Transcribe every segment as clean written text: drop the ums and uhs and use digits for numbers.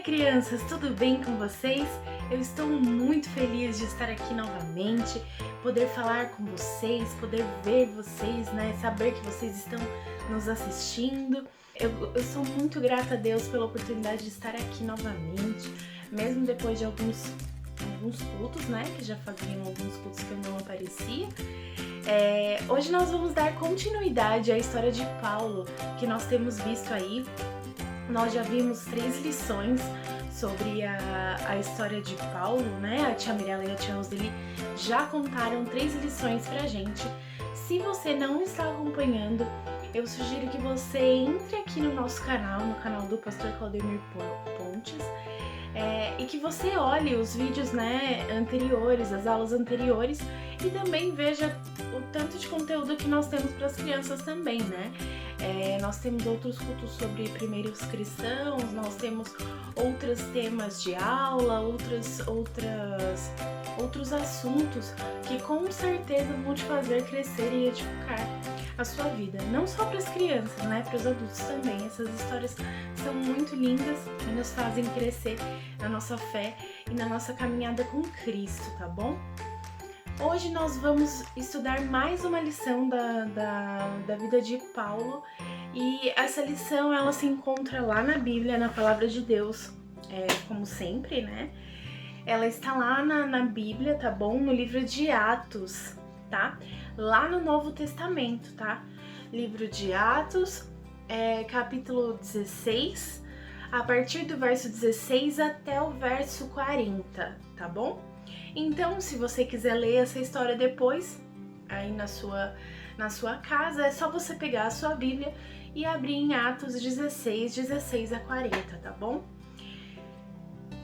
Crianças, tudo bem com vocês? Eu estou muito feliz de estar aqui novamente, poder falar com vocês, poder ver vocês, né? Saber que vocês estão nos assistindo. Eu sou muito grata a Deus pela oportunidade de estar aqui novamente, mesmo depois de alguns cultos, né? Que já faziam alguns cultos que eu não aparecia. Hoje nós vamos dar continuidade à história de Paulo, que nós temos visto aí. Nós já vimos 3 lições sobre a história de Paulo, né? A tia Mirella e a tia Roseli já contaram 3 lições pra gente. Se você não está acompanhando, eu sugiro que você entre aqui no nosso canal, no canal do Pastor Claudemir Pontes, e que você olhe os vídeos, né, anteriores, as aulas anteriores, e também veja o tanto de conteúdo que nós temos para as crianças também, né? Nós temos outros cultos sobre primeiros cristãos, nós temos outros temas de aula, outros assuntos que com certeza vão te fazer crescer e edificar a sua vida. Não só para as crianças, né? Para os adultos também. Essas histórias são muito lindas e nos fazem crescer na nossa fé e na nossa caminhada com Cristo, tá bom? Hoje nós vamos estudar mais uma lição da vida de Paulo, e essa lição ela se encontra lá na Bíblia, na Palavra de Deus, como sempre, né? Ela está lá na Bíblia, tá bom? No livro de Atos, tá? Lá no Novo Testamento, tá? Livro de Atos, capítulo 16, a partir do verso 16 até o verso 40, tá bom? Então, se você quiser ler essa história depois, aí na sua casa, é só você pegar a sua Bíblia e abrir em Atos 16, 16 a 40, tá bom?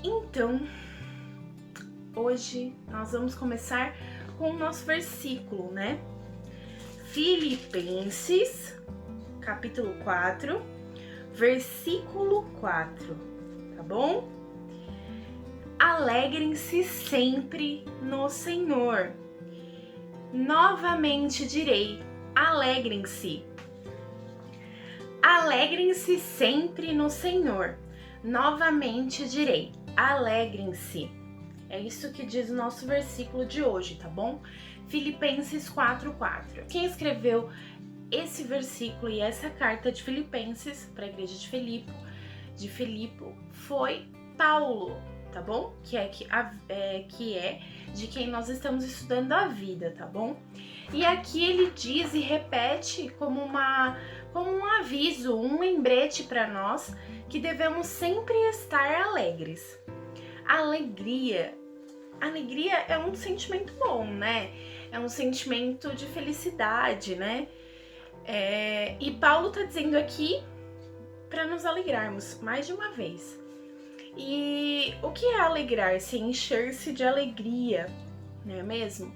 Então, hoje nós vamos começar com o nosso versículo, né? Filipenses, capítulo 4, versículo 4, tá bom? Alegrem-se sempre no Senhor. Novamente direi, alegrem-se. Alegrem-se sempre no Senhor. Novamente direi, alegrem-se. É isso que diz o nosso versículo de hoje, tá bom? Filipenses 4:4. Quem escreveu esse versículo e essa carta de Filipenses para a igreja de Filipe foi Paulo, tá bom? Que é de quem nós estamos estudando a vida, tá bom? E aqui ele diz e repete como um aviso, um lembrete para nós que devemos sempre estar alegres. Alegria é um sentimento bom, né? É um sentimento de felicidade, né? E Paulo tá dizendo aqui para nos alegrarmos mais de uma vez. E o que é alegrar-se? Encher-se de alegria, não é mesmo?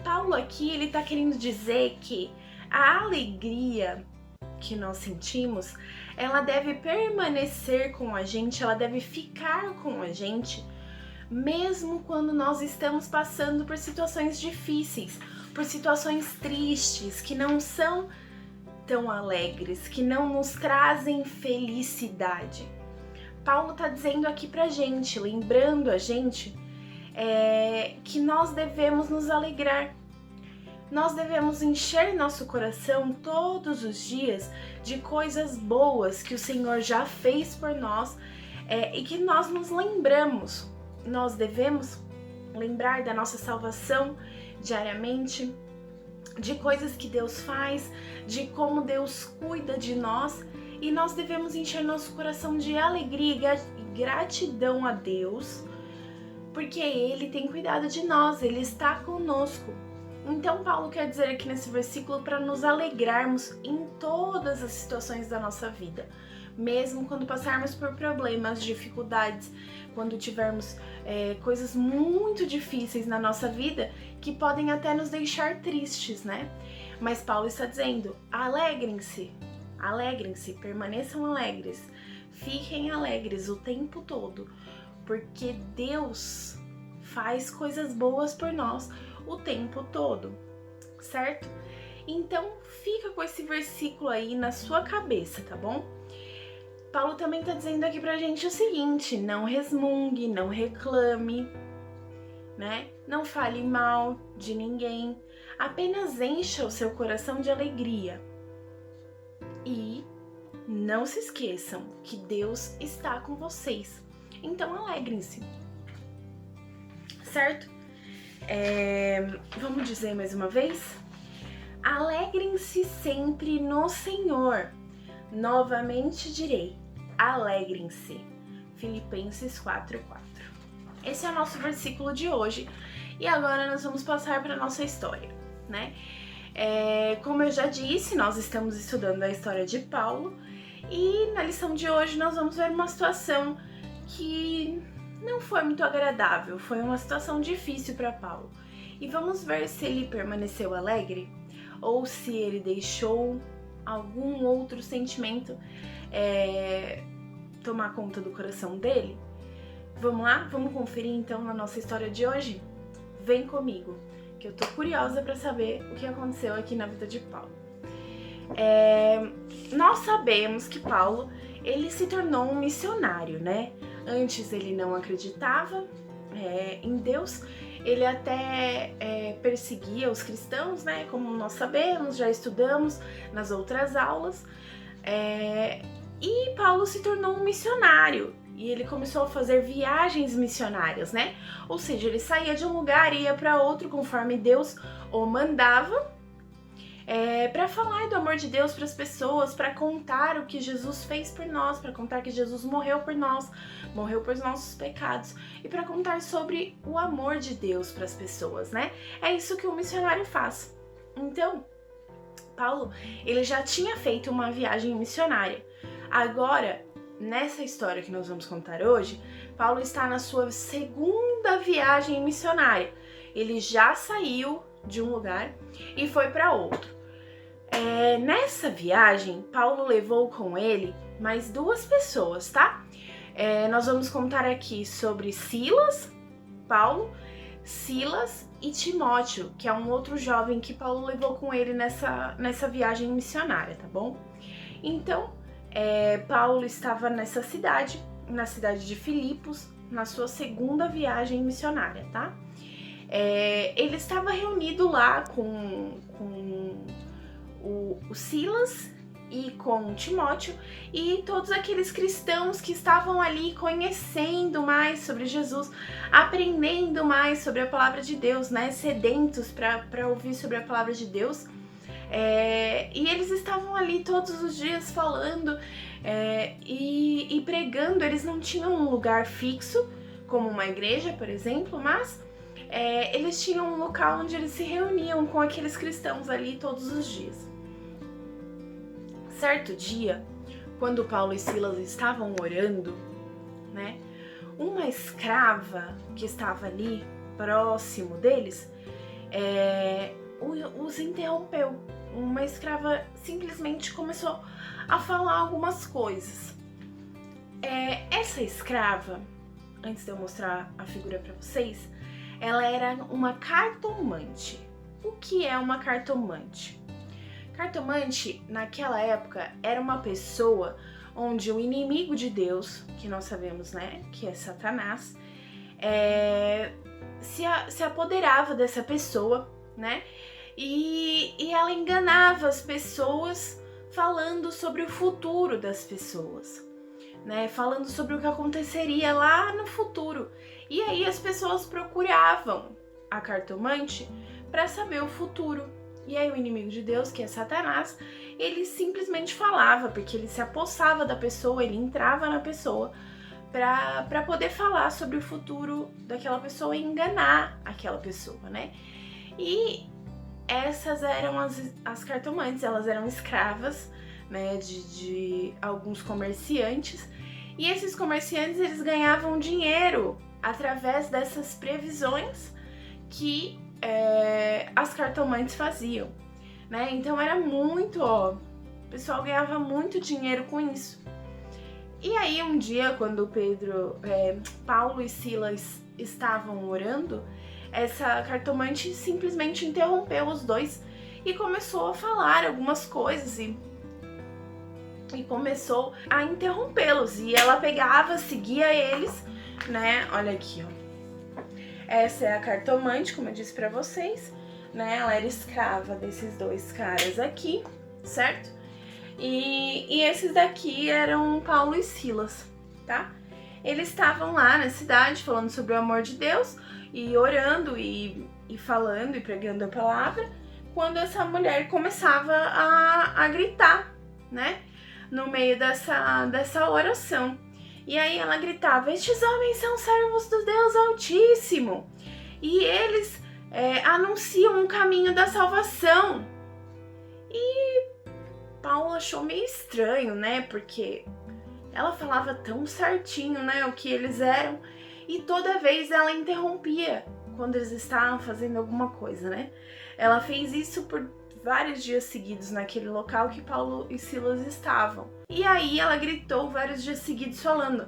Paulo aqui, ele tá querendo dizer que a alegria que nós sentimos, ela deve permanecer com a gente, ela deve ficar com a gente, mesmo quando nós estamos passando por situações difíceis, por situações tristes, que não são tão alegres, que não nos trazem felicidade. Paulo está dizendo aqui pra gente, lembrando a gente, que nós devemos nos alegrar. Nós devemos encher nosso coração todos os dias de coisas boas que o Senhor já fez por nós, e que nós nos lembramos. Nós devemos lembrar da nossa salvação diariamente, de coisas que Deus faz, de como Deus cuida de nós, e nós devemos encher nosso coração de alegria e gratidão a Deus, porque Ele tem cuidado de nós, Ele está conosco. Então Paulo quer dizer aqui nesse versículo para nos alegrarmos em todas as situações da nossa vida, mesmo quando passarmos por problemas, dificuldades, quando tivermos coisas muito difíceis na nossa vida que podem até nos deixar tristes, né? Mas Paulo está dizendo: alegrem-se, alegrem-se, permaneçam alegres, fiquem alegres o tempo todo, porque Deus faz coisas boas por nós o tempo todo, certo? Então fica com esse versículo aí na sua cabeça, tá bom? Paulo também tá dizendo aqui pra gente o seguinte: não resmungue, não reclame, né? Não fale mal de ninguém, apenas encha o seu coração de alegria. E não se esqueçam que Deus está com vocês, então alegrem-se, certo? Vamos dizer mais uma vez? Alegrem-se sempre no Senhor. Novamente direi, alegrem-se. Filipenses 4:4. Esse é o nosso versículo de hoje. E agora nós vamos passar para a nossa história, né? Como eu já disse, nós estamos estudando a história de Paulo. E na lição de hoje nós vamos ver uma situação que não foi muito agradável. Foi uma situação difícil para Paulo. E vamos ver se ele permaneceu alegre ou se ele deixou algum outro sentimento tomar conta do coração dele. Vamos lá? Vamos conferir então na nossa história de hoje? Vem comigo, que eu tô curiosa para saber o que aconteceu aqui na vida de Paulo. Nós sabemos que Paulo, ele se tornou um missionário, né? Antes ele não acreditava em Deus. Ele até perseguia os cristãos, né? Como nós sabemos, já estudamos nas outras aulas. E Paulo se tornou um missionário. E ele começou a fazer viagens missionárias, né? Ou seja, ele saía de um lugar e ia para outro conforme Deus o mandava, para falar do amor de Deus para as pessoas, para contar o que Jesus fez por nós, para contar que Jesus morreu por nós, morreu por nossos pecados e para contar sobre o amor de Deus para as pessoas, né? É isso que um missionário faz. Então, Paulo, ele já tinha feito uma viagem missionária. Agora, nessa história que nós vamos contar hoje, Paulo está na sua segunda viagem missionária. Ele já saiu de um lugar e foi para outro. Nessa viagem, Paulo levou com ele mais 2 pessoas, tá? Nós vamos contar aqui sobre Paulo, Silas e Timóteo, que é um outro jovem que Paulo levou com ele nessa viagem missionária, tá bom? Então, Paulo estava nessa cidade, na cidade de Filipos, na sua segunda viagem missionária, tá? Ele estava reunido lá com o Silas e com Timóteo e todos aqueles cristãos que estavam ali conhecendo mais sobre Jesus, aprendendo mais sobre a palavra de Deus, né? Sedentos para ouvir sobre a palavra de Deus. E eles estavam ali todos os dias falando e pregando. Eles não tinham um lugar fixo, como uma igreja, por exemplo, mas eles tinham um local onde eles se reuniam com aqueles cristãos ali todos os dias. Certo dia, quando Paulo e Silas estavam orando, né, uma escrava que estava ali próximo deles os interrompeu. Uma escrava simplesmente começou a falar algumas coisas. Essa escrava, antes de eu mostrar a figura para vocês, ela era uma cartomante. O que é uma cartomante? Cartomante, naquela época, era uma pessoa onde o inimigo de Deus, que nós sabemos, né, que é Satanás, se apoderava dessa pessoa, né, e ela enganava as pessoas falando sobre o futuro das pessoas, né, falando sobre o que aconteceria lá no futuro. E aí as pessoas procuravam a cartomante para saber o futuro. E aí o inimigo de Deus, que é Satanás, ele simplesmente falava, porque ele se apossava da pessoa, ele entrava na pessoa para poder falar sobre o futuro daquela pessoa e enganar aquela pessoa, né? E essas eram as cartomantes, elas eram escravas, né, de alguns comerciantes, e esses comerciantes eles ganhavam dinheiro através dessas previsões que as cartomantes faziam, né? Então era muito, o pessoal ganhava muito dinheiro com isso. E aí um dia, quando Paulo e Silas estavam orando, essa cartomante simplesmente interrompeu os dois e começou a falar algumas coisas e começou a interrompê-los. E ela pegava, seguia eles, né? Olha aqui, ó. Essa é a cartomante, como eu disse pra vocês, né? Ela era escrava desses dois caras aqui, certo? E esses daqui eram Paulo e Silas, tá? Eles estavam lá na cidade falando sobre o amor de Deus e orando e falando e pregando a palavra, quando essa mulher começava a gritar, né? No meio dessa oração. E aí ela gritava: estes homens são servos do Deus Altíssimo e eles anunciam um caminho da salvação. E Paulo achou meio estranho, né? Porque ela falava tão certinho, né? O que eles eram, e toda vez ela interrompia quando eles estavam fazendo alguma coisa, né? Ela fez isso por vários dias seguidos naquele local que Paulo e Silas estavam. E aí ela gritou vários dias seguidos falando: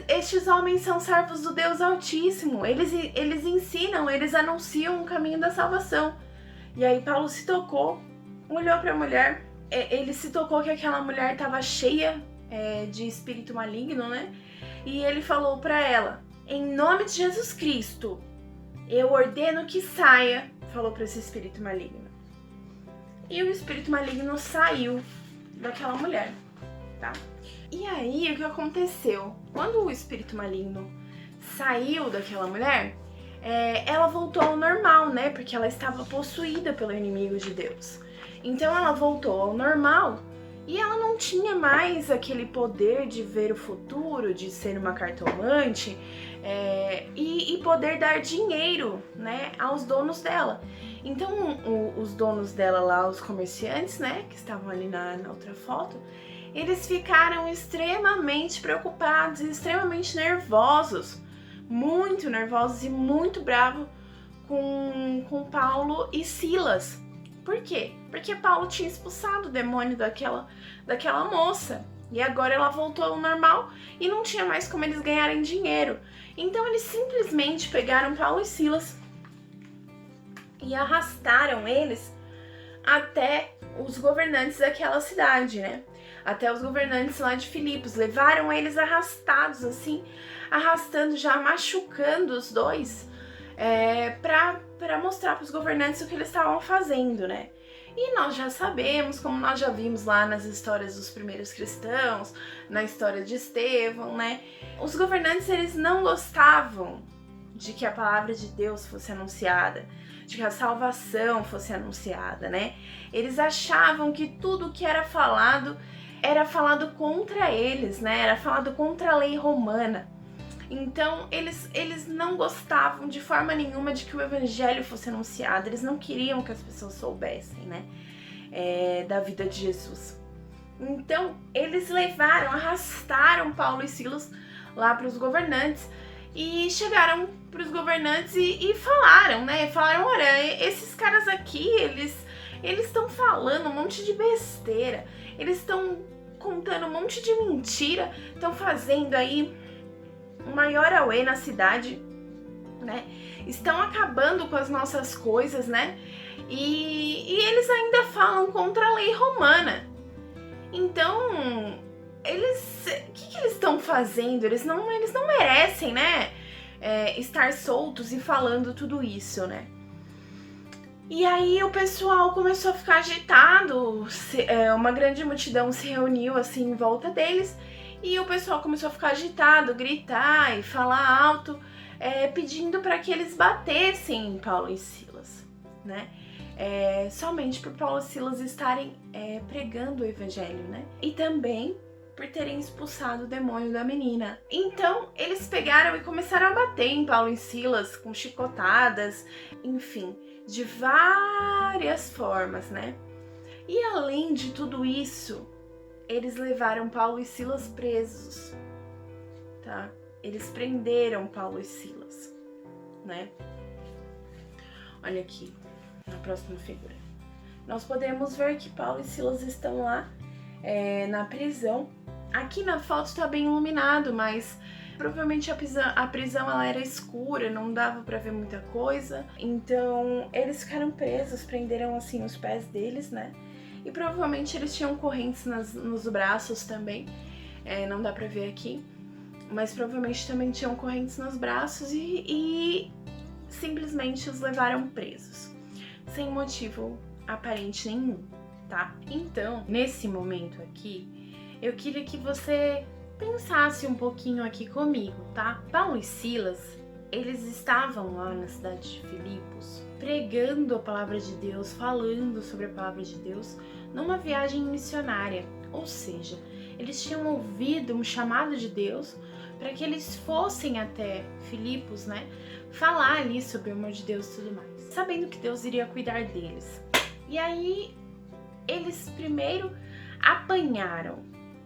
estes homens são servos do Deus Altíssimo, eles ensinam, eles anunciam o caminho da salvação. E aí Paulo se tocou, olhou para a mulher, ele se tocou que aquela mulher estava cheia de espírito maligno, né? E ele falou para ela: em nome de Jesus Cristo, eu ordeno que saia, falou para esse espírito maligno. E o espírito maligno saiu daquela mulher, tá? E aí, o que aconteceu? Quando o espírito maligno saiu daquela mulher, ela voltou ao normal, né? Porque ela estava possuída pelo inimigo de Deus. Então ela voltou ao normal e ela não tinha mais aquele poder de ver o futuro, de ser uma cartomante e poder dar dinheiro, né, aos donos dela. Então os donos dela lá, os comerciantes, né, que estavam ali na outra foto, eles ficaram extremamente preocupados, extremamente nervosos, muito nervosos e muito bravos com Paulo e Silas. Por quê? Porque Paulo tinha expulsado o demônio daquela moça. E agora ela voltou ao normal e não tinha mais como eles ganharem dinheiro. Então eles simplesmente pegaram Paulo e Silas e arrastaram eles até os governantes daquela cidade, né? Até os governantes lá de Filipos. Levaram eles arrastados, assim, arrastando, já machucando os dois, para mostrar para os governantes o que eles estavam fazendo, né? E nós já sabemos, como nós já vimos lá nas histórias dos primeiros cristãos, na história de Estevão, né? Os governantes, eles não gostavam de que a palavra de Deus fosse anunciada, de que a salvação fosse anunciada, né? Eles achavam que tudo que era falado contra eles, né? Era falado contra a lei romana. Então, eles não gostavam de forma nenhuma de que o evangelho fosse anunciado. Eles não queriam que as pessoas soubessem, né, da vida de Jesus. Então, eles arrastaram Paulo e Silas lá para os governantes e chegaram para os governantes e falaram, né? Falaram: olha, esses caras aqui, eles estão falando um monte de besteira, eles estão contando um monte de mentira, estão fazendo aí o maior auê na cidade, né? Estão acabando com as nossas coisas, né? E eles ainda falam contra a lei romana. Então, o que eles estão fazendo? Eles não merecem, né? Estar soltos e falando tudo isso, né? E aí o pessoal começou a ficar agitado, uma grande multidão se reuniu assim em volta deles. E o pessoal começou a ficar agitado, gritar e falar alto, pedindo para que eles batessem em Paulo e Silas, né? Somente por Paulo e Silas estarem pregando o evangelho, né? E também por terem expulsado o demônio da menina. Então, eles pegaram e começaram a bater em Paulo e Silas com chicotadas, enfim, de várias formas, né? E além de tudo isso, eles levaram Paulo e Silas presos, tá? Eles prenderam Paulo e Silas, né? Olha aqui, na próxima figura. Nós podemos ver que Paulo e Silas estão lá na prisão. Aqui na foto está bem iluminado, mas provavelmente a prisão ela era escura, não dava para ver muita coisa. Então eles ficaram presos, prenderam assim os pés deles, né? E provavelmente eles tinham correntes nos braços também. Não dá para ver aqui, mas provavelmente também tinham correntes nos braços e simplesmente os levaram presos, sem motivo aparente nenhum, tá? Então, nesse momento aqui, eu queria que você pensasse um pouquinho aqui comigo, tá? Paulo e Silas, eles estavam lá na cidade de Filipos, pregando a palavra de Deus, falando sobre a palavra de Deus, numa viagem missionária, ou seja, eles tinham ouvido um chamado de Deus para que eles fossem até Filipos, né? Falar ali sobre o amor de Deus e tudo mais, sabendo que Deus iria cuidar deles. E aí, eles primeiro apanharam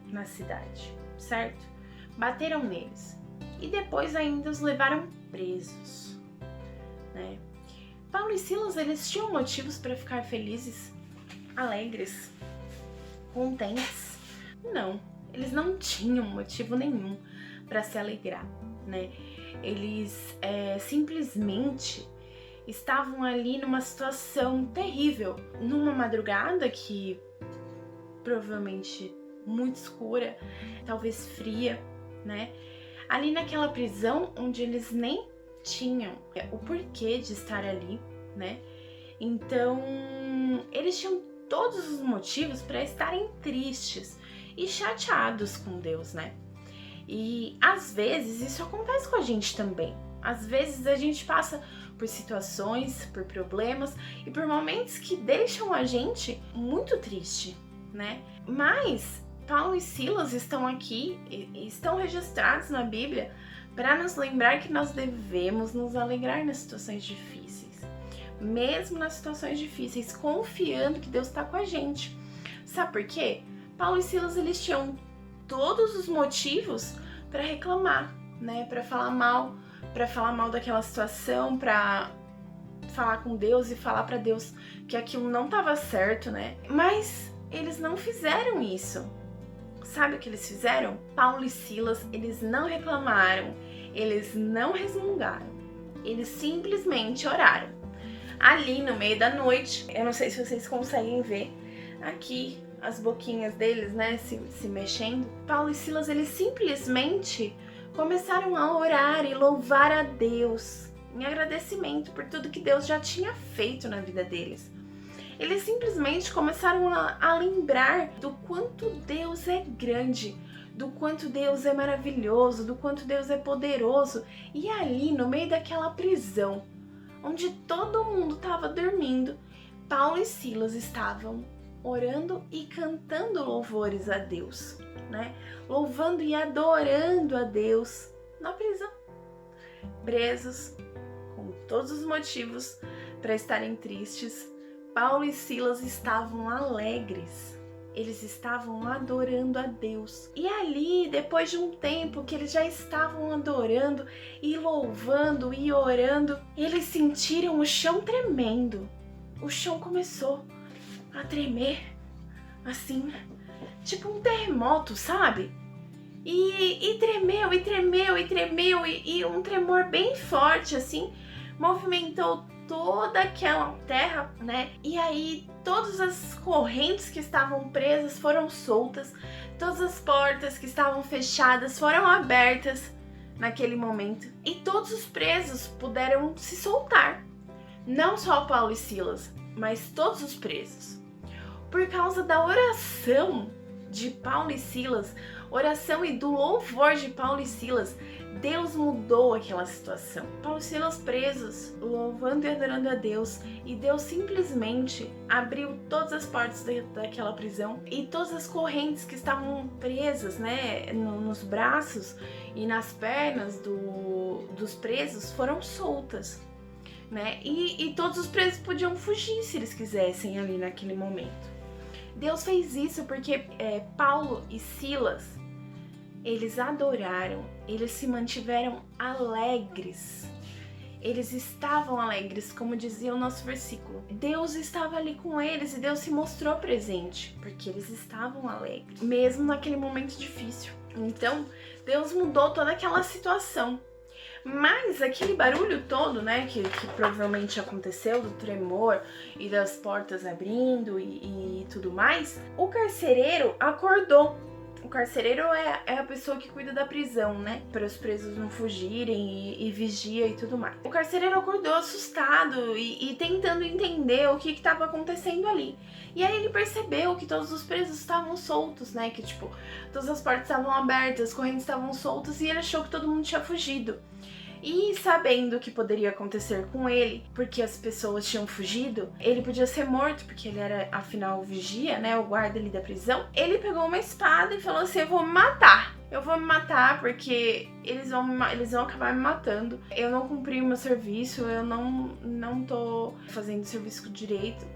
na cidade, certo? Bateram neles. E depois ainda os levaram presos, né? Paulo e Silas, eles tinham motivos para ficar felizes, alegres, contentes? Não, eles não tinham motivo nenhum para se alegrar, né? Eles simplesmente estavam ali numa situação terrível, numa madrugada que provavelmente muito escura, talvez fria, né? Ali naquela prisão onde eles nem tinham o porquê de estar ali, né? Então, eles tinham todos os motivos para estarem tristes e chateados com Deus, né? E às vezes isso acontece com a gente também. Às vezes a gente passa por situações, por problemas e por momentos que deixam a gente muito triste, né? Mas Paulo e Silas estão aqui e estão registrados na Bíblia para nos lembrar que nós devemos nos alegrar nas situações difíceis, mesmo nas situações difíceis, confiando que Deus está com a gente. Sabe por quê? Paulo e Silas, eles tinham todos os motivos para reclamar, né? Para falar mal daquela situação, para falar com Deus e falar para Deus que aquilo não estava certo, né? Mas eles não fizeram isso. Sabe o que eles fizeram? Paulo e Silas, eles não reclamaram, eles não resmungaram, eles simplesmente oraram. Ali no meio da noite, eu não sei se vocês conseguem ver aqui as boquinhas deles, né, se mexendo. Paulo e Silas, eles simplesmente começaram a orar e louvar a Deus em agradecimento por tudo que Deus já tinha feito na vida deles. Eles simplesmente começaram a lembrar do quanto Deus é grande, do quanto Deus é maravilhoso, do quanto Deus é poderoso. E ali, no meio daquela prisão, onde todo mundo estava dormindo, Paulo e Silas estavam orando e cantando louvores a Deus, né? Louvando e adorando a Deus na prisão. Presos, com todos os motivos para estarem tristes, Paulo e Silas estavam alegres, eles estavam adorando a Deus. E ali, depois de um tempo que eles já estavam adorando e louvando e orando, eles sentiram o chão tremendo. O chão começou a tremer, assim, tipo um terremoto, sabe? E tremeu, e tremeu, e tremeu, e um tremor bem forte, assim, movimentou toda aquela terra, né? E aí todas as correntes que estavam presas foram soltas, todas as portas que estavam fechadas foram abertas naquele momento e todos os presos puderam se soltar. Não só Paulo e Silas, mas todos os presos. Por causa da oração de Paulo e Silas, oração e do louvor de Paulo e Silas, Deus mudou aquela situação. Paulo e Silas presos, louvando e adorando a Deus, e Deus simplesmente abriu todas as portas daquela prisão e todas as correntes que estavam presas, né, nos braços e nas pernas dos presos foram soltas, né? E todos os presos podiam fugir se eles quisessem ali naquele momento. Deus fez isso porque Paulo e Silas, eles adoraram, eles se mantiveram alegres. Eles estavam alegres, como dizia o nosso versículo. Deus estava ali com eles e Deus se mostrou presente, porque eles estavam alegres, mesmo naquele momento difícil. Então, Deus mudou toda aquela situação. Mas aquele barulho todo, né, que provavelmente aconteceu, do tremor e das portas abrindo e tudo mais, o carcereiro acordou. O carcereiro é a pessoa que cuida da prisão, né, para os presos não fugirem e vigia e tudo mais. O carcereiro acordou assustado e tentando entender o que estava acontecendo ali. E aí ele percebeu que todos os presos estavam soltos, né, que tipo, todas as portas estavam abertas, as correntes estavam soltas e ele achou que todo mundo tinha fugido. E sabendo o que poderia acontecer com ele, porque as pessoas tinham fugido, ele podia ser morto, porque ele era, afinal, o vigia, né, o guarda ali da prisão. Ele pegou uma espada e falou assim: eu vou me matar. Eu vou me matar porque eles vão acabar me matando. Eu não cumpri o meu serviço, eu não tô fazendo o serviço direito.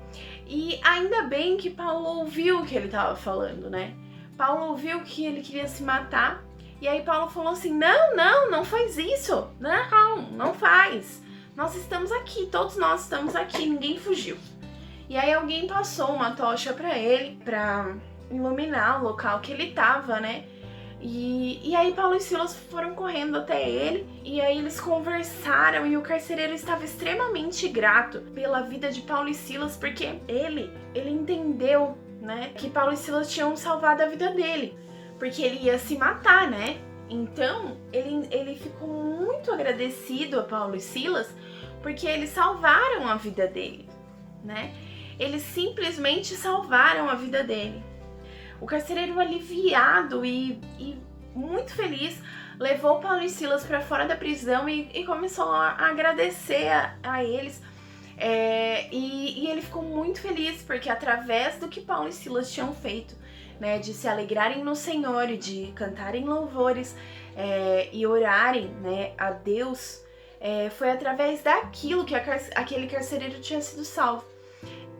E ainda bem que Paulo ouviu o que ele tava falando, né? Paulo ouviu que ele queria se matar. E aí Paulo falou assim: não faz isso, não faz. Nós estamos aqui, todos nós estamos aqui, ninguém fugiu. E aí alguém passou uma tocha pra ele, pra iluminar o local que ele tava, né? E aí Paulo e Silas foram correndo até ele, e aí eles conversaram, e o carcereiro estava extremamente grato pela vida de Paulo e Silas, porque ele entendeu, né, que Paulo e Silas tinham salvado a vida dele. Porque ele ia se matar, né? Então, ele ficou muito agradecido a Paulo e Silas, porque eles salvaram a vida dele, né? Eles simplesmente salvaram a vida dele. O carcereiro, aliviado e muito feliz, levou Paulo e Silas para fora da prisão e começou a agradecer a eles. E ele ficou muito feliz, porque através do que Paulo e Silas tinham feito, né, de se alegrarem no Senhor e de cantarem louvores e orarem, né, a Deus, foi através daquilo que aquele carcereiro tinha sido salvo.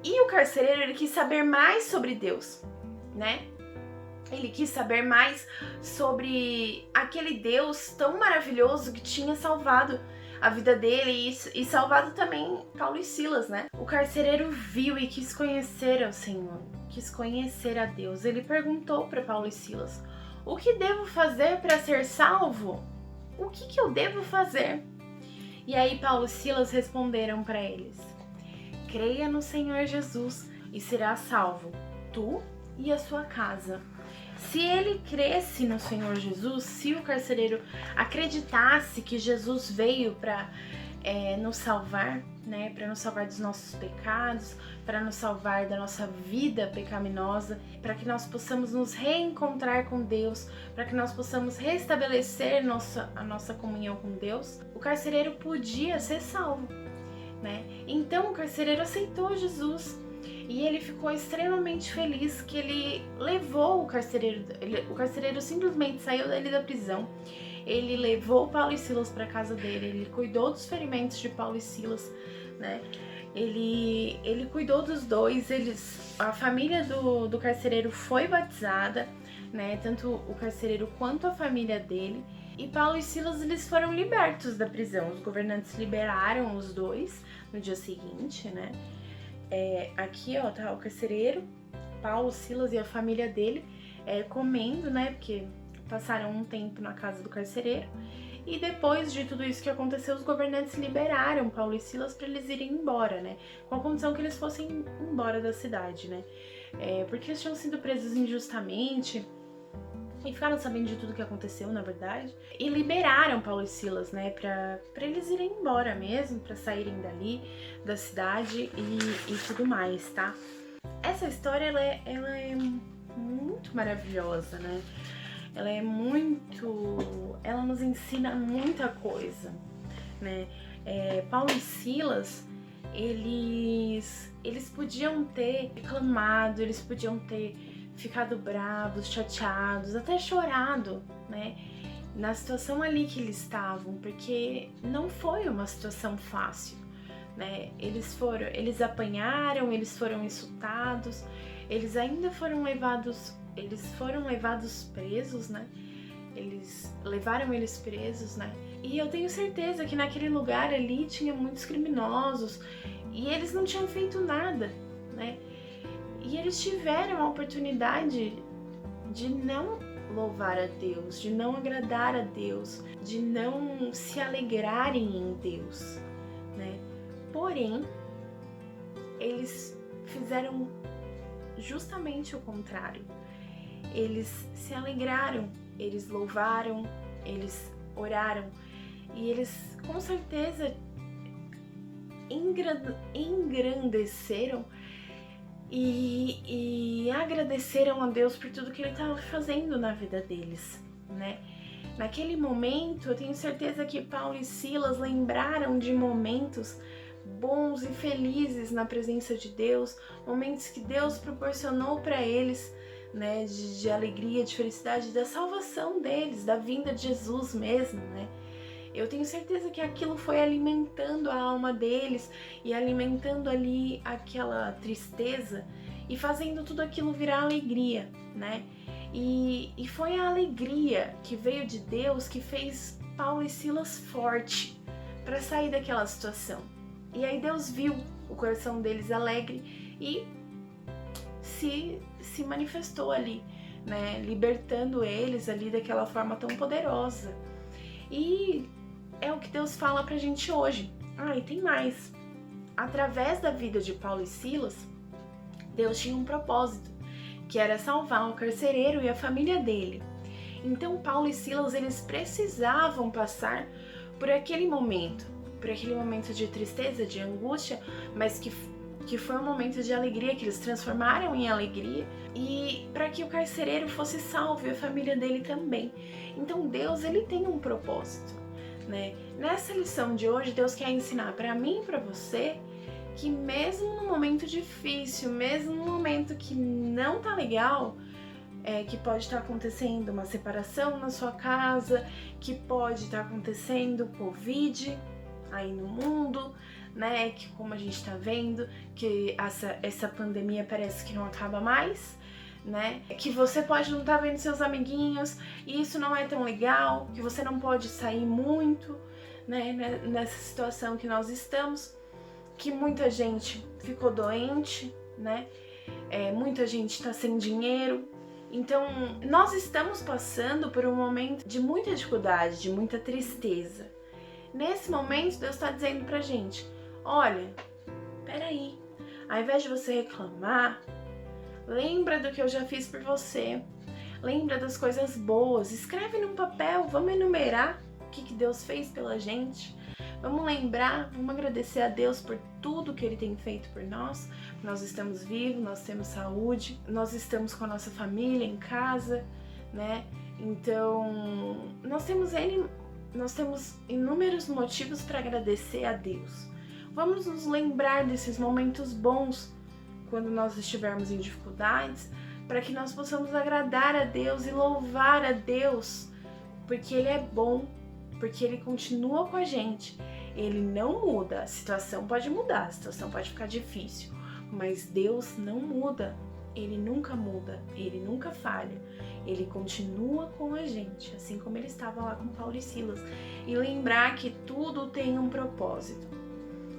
E o carcereiro, ele quis saber mais sobre Deus, né? Ele quis saber mais sobre aquele Deus tão maravilhoso que tinha salvado a vida dele e salvado também Paulo e Silas, né? O carcereiro viu e quis conhecer ao Senhor, quis conhecer a Deus. Ele perguntou para Paulo e Silas: o que devo fazer para ser salvo? O que eu devo fazer? E aí Paulo e Silas responderam para eles: creia no Senhor Jesus e será salvo, tu e a sua casa. Se ele cresce no Senhor Jesus, se o carcereiro acreditasse que Jesus veio para nos salvar, né, para nos salvar dos nossos pecados, para nos salvar da nossa vida pecaminosa, para que nós possamos nos reencontrar com Deus, para que nós possamos restabelecer a nossa comunhão com Deus, o carcereiro podia ser salvo, né? Então o carcereiro aceitou Jesus. E ele ficou extremamente feliz que ele levou o carcereiro. O carcereiro simplesmente saiu dali da prisão. Ele levou Paulo e Silas para casa dele. Ele cuidou dos ferimentos de Paulo e Silas, né? Ele cuidou dos dois. A família do carcereiro foi batizada, né? Tanto o carcereiro quanto a família dele. E Paulo e Silas, eles foram libertos da prisão. Os governantes liberaram os dois no dia seguinte, né? Aqui, ó, tá o carcereiro, Paulo, Silas e a família dele comendo, né, porque passaram um tempo na casa do carcereiro. E depois de tudo isso que aconteceu, os governantes liberaram Paulo e Silas para eles irem embora, né, com a condição que eles fossem embora da cidade, né, porque eles tinham sido presos injustamente e ficaram sabendo de tudo que aconteceu, na verdade, e liberaram Paulo e Silas, né, pra eles irem embora mesmo, pra saírem dali, da cidade e tudo mais, tá? Essa história, ela é muito muito maravilhosa, né? Ela nos ensina muita coisa, né? Paulo e Silas, eles podiam ter reclamado, eles podiam ter ficado bravos, chateados, até chorado, né? Na situação ali que eles estavam, porque não foi uma situação fácil, né? Eles apanharam, eles foram insultados, eles foram levados presos, né? Levaram eles presos, né? E eu tenho certeza que naquele lugar ali tinha muitos criminosos e eles não tinham feito nada, né? E eles tiveram a oportunidade de não louvar a Deus, de não agradar a Deus, de não se alegrarem em Deus, né? Porém, eles fizeram justamente o contrário. Eles se alegraram, eles louvaram, eles oraram e eles com certeza engrandeceram e agradeceram a Deus por tudo que Ele estava fazendo na vida deles, né? Naquele momento, eu tenho certeza que Paulo e Silas lembraram de momentos bons e felizes na presença de Deus, momentos que Deus proporcionou para eles, né, de alegria, de felicidade, da salvação deles, da vinda de Jesus mesmo, né? Eu tenho certeza que aquilo foi alimentando a alma deles e alimentando ali aquela tristeza e fazendo tudo aquilo virar alegria, né? E foi a alegria que veio de Deus que fez Paulo e Silas forte para sair daquela situação. E aí Deus viu o coração deles alegre e se manifestou ali, né? Libertando eles ali daquela forma tão poderosa. E é o que Deus fala pra gente hoje. E tem mais. Através da vida de Paulo e Silas, Deus tinha um propósito, que era salvar o carcereiro e a família dele. Então Paulo e Silas, eles precisavam passar por aquele momento de tristeza, de angústia, mas que foi um momento de alegria, que eles transformaram em alegria, e para que o carcereiro fosse salvo e a família dele também. Então Deus, ele tem um propósito, né? Nessa lição de hoje, Deus quer ensinar para mim e para você que mesmo no momento difícil, mesmo no momento que não tá legal, que pode estar acontecendo uma separação na sua casa, que pode estar acontecendo Covid aí no mundo, né? Que como a gente tá vendo, que essa pandemia parece que não acaba mais, né? Que você pode não estar vendo seus amiguinhos e isso não é tão legal, que você não pode sair muito, né? Nessa situação que nós estamos, que muita gente ficou doente, né? Muita gente está sem dinheiro. Então, nós estamos passando por um momento de muita dificuldade, de muita tristeza. Nesse momento, Deus está dizendo pra gente, olha, peraí, ao invés de você reclamar, lembra do que eu já fiz por você, lembra das coisas boas, escreve num papel, vamos enumerar o que Deus fez pela gente, vamos lembrar, vamos agradecer a Deus por tudo que Ele tem feito por nós. Nós estamos vivos, nós temos saúde, nós estamos com a nossa família em casa, né? Então, nós temos inúmeros motivos para agradecer a Deus. Vamos nos lembrar desses momentos bons quando nós estivermos em dificuldades, para que nós possamos agradar a Deus e louvar a Deus, porque Ele é bom, porque Ele continua com a gente. Ele não muda, a situação pode mudar, a situação pode ficar difícil, mas Deus não muda, Ele nunca muda, Ele nunca falha. Ele continua com a gente, assim como Ele estava lá com Paulo e Silas. E lembrar que tudo tem um propósito,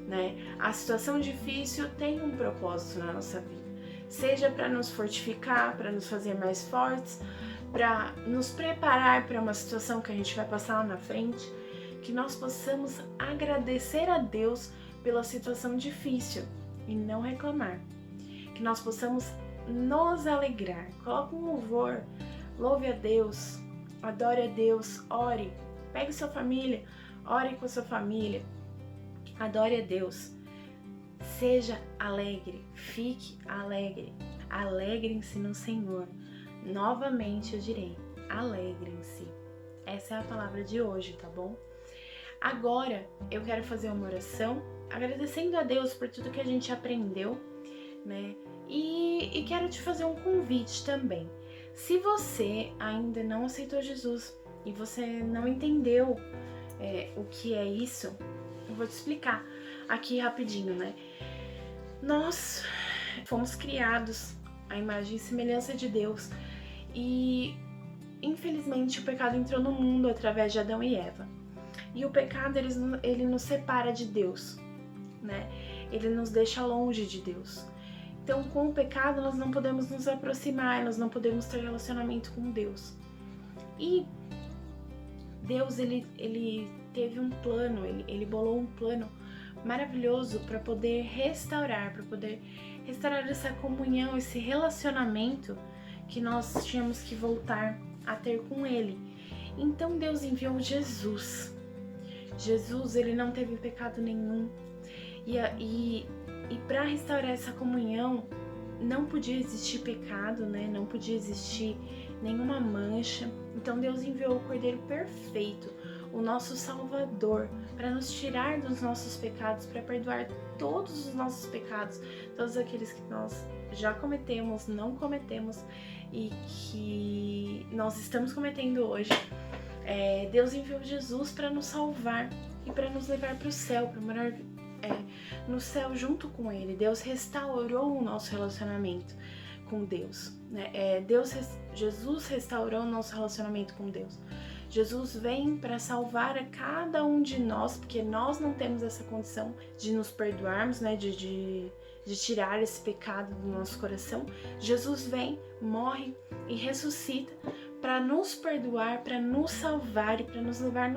né? A situação difícil tem um propósito na nossa vida. Seja para nos fortificar, para nos fazer mais fortes, para nos preparar para uma situação que a gente vai passar lá na frente, que nós possamos agradecer a Deus pela situação difícil e não reclamar. Que nós possamos nos alegrar. Coloque um louvor, louve a Deus, adore a Deus, ore, pegue sua família, ore com a sua família, adore a Deus, seja alegre, fique alegre, alegrem-se no Senhor, Novamente eu direi, alegrem-se. Essa é a palavra de hoje, tá bom? Agora eu quero fazer uma oração agradecendo a Deus por tudo que a gente aprendeu, né? E quero te fazer um convite também. Se você ainda não aceitou Jesus e você não entendeu o que é isso, eu vou te explicar aqui rapidinho, né? Nós fomos criados à imagem e semelhança de Deus e, infelizmente, o pecado entrou no mundo através de Adão e Eva. E o pecado, ele nos separa de Deus, né? Ele nos deixa longe de Deus. Então, com o pecado, nós não podemos nos aproximar, nós não podemos ter relacionamento com Deus. E Deus, ele teve um plano, ele bolou um plano maravilhoso para poder restaurar essa comunhão, esse relacionamento que nós tínhamos que voltar a ter com Ele. Então Deus enviou Jesus. Jesus, ele não teve pecado nenhum. E para restaurar essa comunhão, não podia existir pecado, né? Não podia existir nenhuma mancha. Então Deus enviou o Cordeiro perfeito, o nosso Salvador, para nos tirar dos nossos pecados, para perdoar todos os nossos pecados, todos aqueles que nós já cometemos, não cometemos e que nós estamos cometendo hoje. Deus enviou Jesus para nos salvar e para nos levar para o céu, para morar no céu junto com Ele. Deus restaurou o nosso relacionamento com Deus, né? Jesus restaurou o nosso relacionamento com Deus. Jesus vem para salvar a cada um de nós, porque nós não temos essa condição de nos perdoarmos, né? De tirar esse pecado do nosso coração. Jesus vem, morre e ressuscita para nos perdoar, para nos salvar e para nos levar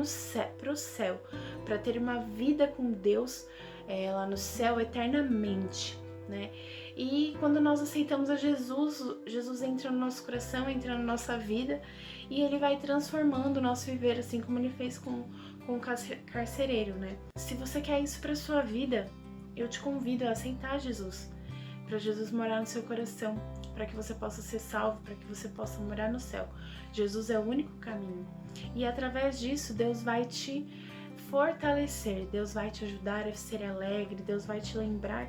para o céu, para ter uma vida com Deus lá no céu eternamente, né? E quando nós aceitamos a Jesus, Jesus entra no nosso coração, entra na nossa vida e Ele vai transformando o nosso viver, assim como Ele fez com o carcereiro, né? Se você quer isso para sua vida, eu te convido a aceitar Jesus, para Jesus morar no seu coração, para que você possa ser salvo, para que você possa morar no céu. Jesus é o único caminho. E através disso, Deus vai te fortalecer, Deus vai te ajudar a ser alegre, Deus vai te lembrar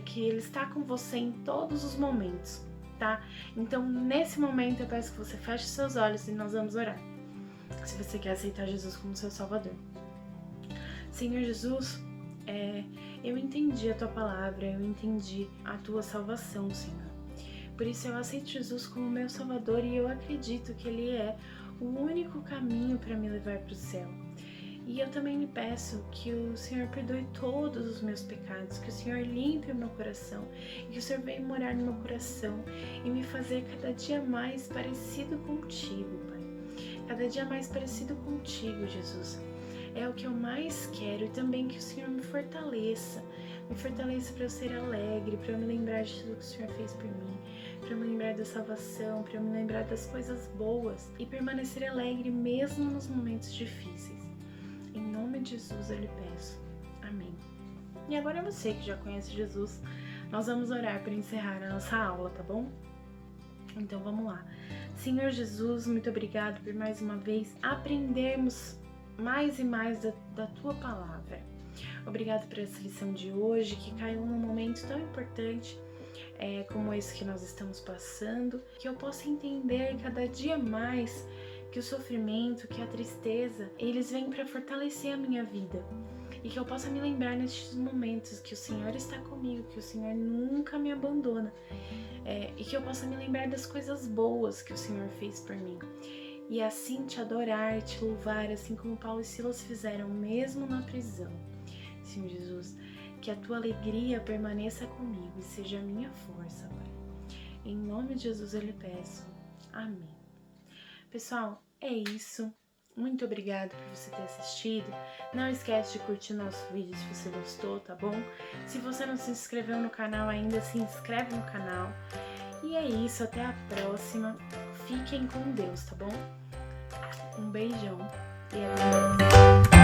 que Ele está com você em todos os momentos, tá? Então, nesse momento, eu peço que você feche seus olhos e nós vamos orar. Se você quer aceitar Jesus como seu Salvador. Senhor Jesus, eu entendi a Tua palavra, eu entendi a Tua salvação, Senhor. Por isso eu aceito Jesus como meu Salvador e eu acredito que Ele é o único caminho para me levar para o céu. E eu também lhe peço que o Senhor perdoe todos os meus pecados, que o Senhor limpe o meu coração, e que o Senhor venha morar no meu coração e me fazer cada dia mais parecido contigo, Pai. Cada dia mais parecido contigo, Jesus. É o que eu mais quero, e também que o Senhor me fortaleça para eu ser alegre, para eu me lembrar de tudo que o Senhor fez por mim, para eu me lembrar da salvação, para eu me lembrar das coisas boas e permanecer alegre mesmo nos momentos difíceis. Em nome de Jesus eu lhe peço. Amém. E agora é você que já conhece Jesus, nós vamos orar para encerrar a nossa aula, tá bom? Então vamos lá. Senhor Jesus, muito obrigado por mais uma vez aprendermos mais e mais da Tua palavra. Obrigado por essa lição de hoje, que caiu num momento tão importante como esse que nós estamos passando, que eu possa entender cada dia mais que o sofrimento, que a tristeza, eles vêm para fortalecer a minha vida. E que eu possa me lembrar nestes momentos que o Senhor está comigo, que o Senhor nunca me abandona. E que eu possa me lembrar das coisas boas que o Senhor fez por mim. E assim te adorar, te louvar, assim como Paulo e Silas fizeram, mesmo na prisão. Senhor Jesus, que a Tua alegria permaneça comigo e seja a minha força, Pai. Em nome de Jesus eu lhe peço. Amém. Pessoal, é isso. Muito obrigada por você ter assistido. Não esquece de curtir nosso vídeo se você gostou, tá bom? Se você não se inscreveu no canal ainda, se inscreve no canal. E é isso, até a próxima. Fiquem com Deus, tá bom? Um beijão e até mais.